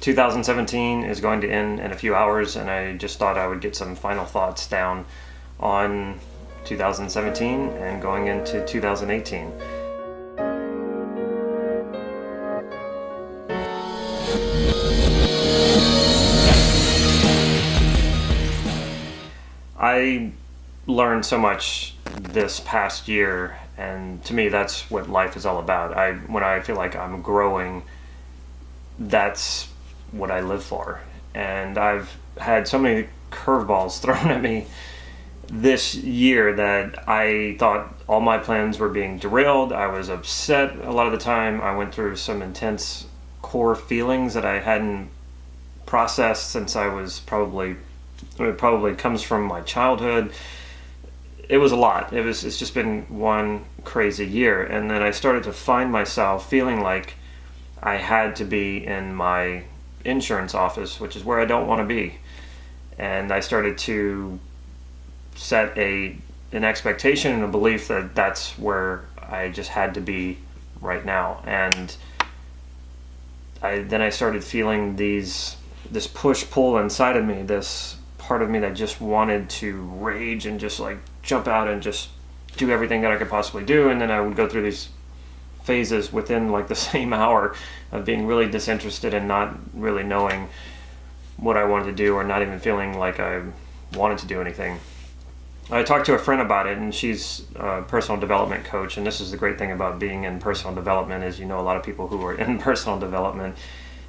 2017 is going to end in a few hours, and I just thought I would get some final thoughts down on 2017 and going into 2018. I learned so much this past year, and to me that's what life is all about. When I feel like I'm growing, that's what I live for. And I've had so many curveballs thrown at me this year that I thought all my plans were being derailed. I was upset a lot of the time. I went through some intense core feelings that I hadn't processed since it probably comes from my childhood. It was a lot. It's just been one crazy year. And then I started to find myself feeling like I had to be in my insurance office, which is where I don't want to be. And I started to set an expectation and a belief that that's where I just had to be right now. And then I started feeling this push-pull inside of me, this part of me that just wanted to rage and just like jump out and just do everything that I could possibly do. And then I would go through these phases within like the same hour of being really disinterested and not really knowing what I wanted to do, or not even feeling like I wanted to do anything. I talked to a friend about it, and she's a personal development coach, and this is the great thing about being in personal development is a lot of people who are in personal development,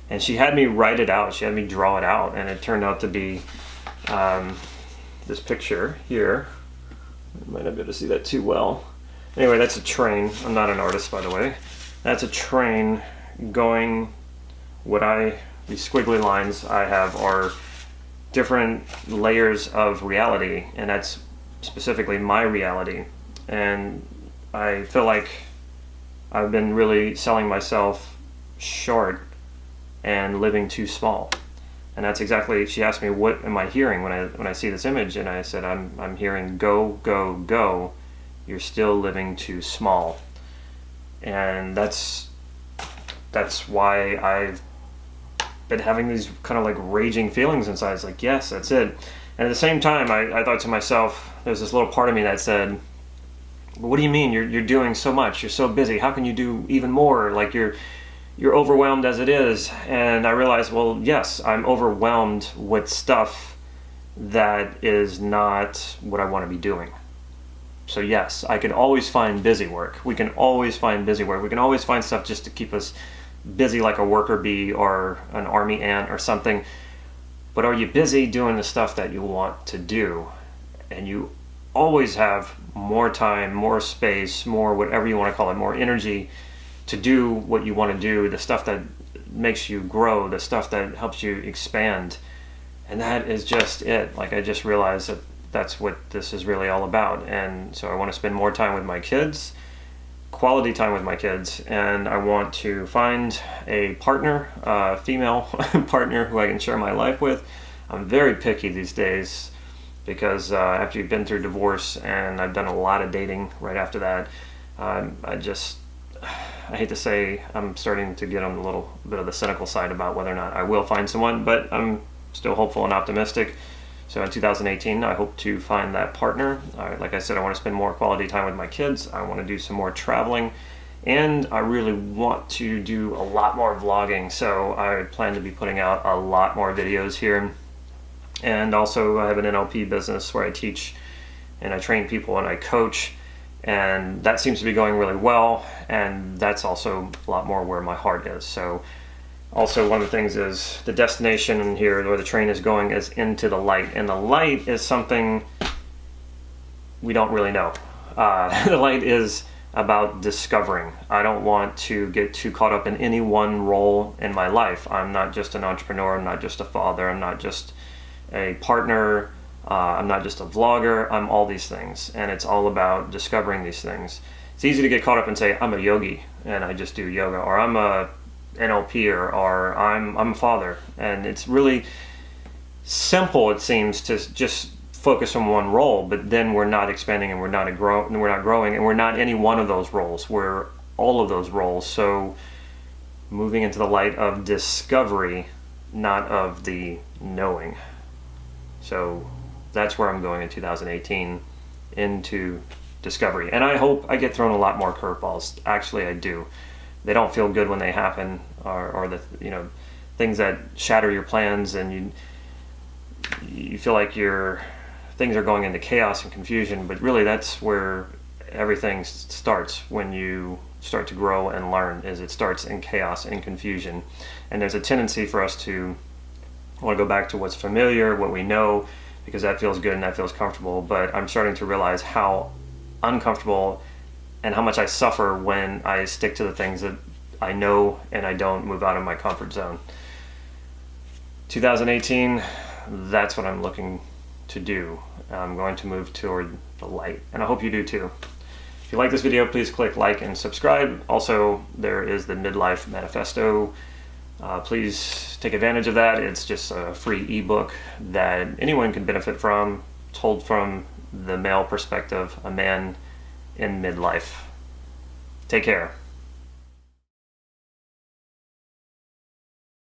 and she had me write it out. She had me draw it out, and it turned out to be this picture here. You might not be able to see that too well. Anyway, that's a train. I'm not an artist, by the way. That's a train going. These squiggly lines I have are different layers of reality, and that's specifically my reality. And I feel like I've been really selling myself short and living too small. And that's exactly, she asked me, what am I hearing when I see this image? And I said, I'm hearing go, go, go. You're still living too small. And that's why I've been having these kind of like raging feelings inside. It's like, yes, that's it. And at the same time, I thought to myself, there's this little part of me that said, what do you mean? You're doing so much. You're so busy. How can you do even more? Like you're overwhelmed as it is. And I realized, well, yes, I'm overwhelmed with stuff that is not what I want to be doing. So yes, I can always find busy work. We can always find busy work. We can always find stuff just to keep us busy, like a worker bee or an army ant or something. But are you busy doing the stuff that you want to do? And you always have more time, more space, more whatever you want to call it, more energy to do what you want to do, the stuff that makes you grow, the stuff that helps you expand. And that is just it. Like, I just realized that that's what this is really all about. And so I want to spend more time with my kids, quality time with my kids, and I want to find a partner, a female partner who I can share my life with. I'm very picky these days because after you've been through divorce, and I've done a lot of dating right after that, I hate to say, I'm starting to get on a little bit of the cynical side about whether or not I will find someone, but I'm still hopeful and optimistic. So in 2018, I hope to find that partner. Like I said, I want to spend more quality time with my kids. I want to do some more traveling, and I really want to do a lot more vlogging. So I plan to be putting out a lot more videos here. And also I have an NLP business where I teach and I train people and I coach. And that seems to be going really well, and that's also a lot more where my heart is. So also one of the things is the destination here where the train is going is into the light, and the light is something we don't really know. The light is about discovering. I don't want to get too caught up in any one role in my life. I'm not just an entrepreneur, I'm not just a father, I'm not just a partner, I'm not just a vlogger, I'm all these things, and it's all about discovering these things. It's easy to get caught up and say, I'm a yogi and I just do yoga, or I'm a NLPer, or I'm a father. And it's really simple, it seems, to just focus on one role, but then we're not expanding, and we're not growing, and we're not any one of those roles. We're all of those roles. So moving into the light of discovery not of the knowing. So that's where I'm going in 2018, into discovery. And I hope I get thrown a lot more curveballs. Actually, I do. They don't feel good when they happen, or the things that shatter your plans, and you feel like things are going into chaos and confusion. But really, that's where everything starts when you start to grow and learn. Is it starts in chaos and confusion, and there's a tendency for us to want to go back to what's familiar, what we know, because that feels good and that feels comfortable. But I'm starting to realize how uncomfortable and how much I suffer when I stick to the things that I know and I don't move out of my comfort zone. 2018, that's what I'm looking to do. I'm going to move toward the light, and I hope you do too. If you like this video, please click like and subscribe. Also, there is the MidLife Manifesto. Please take advantage of that. It's just a free ebook that anyone can benefit from, told from the male perspective, a man in midlife. Take care.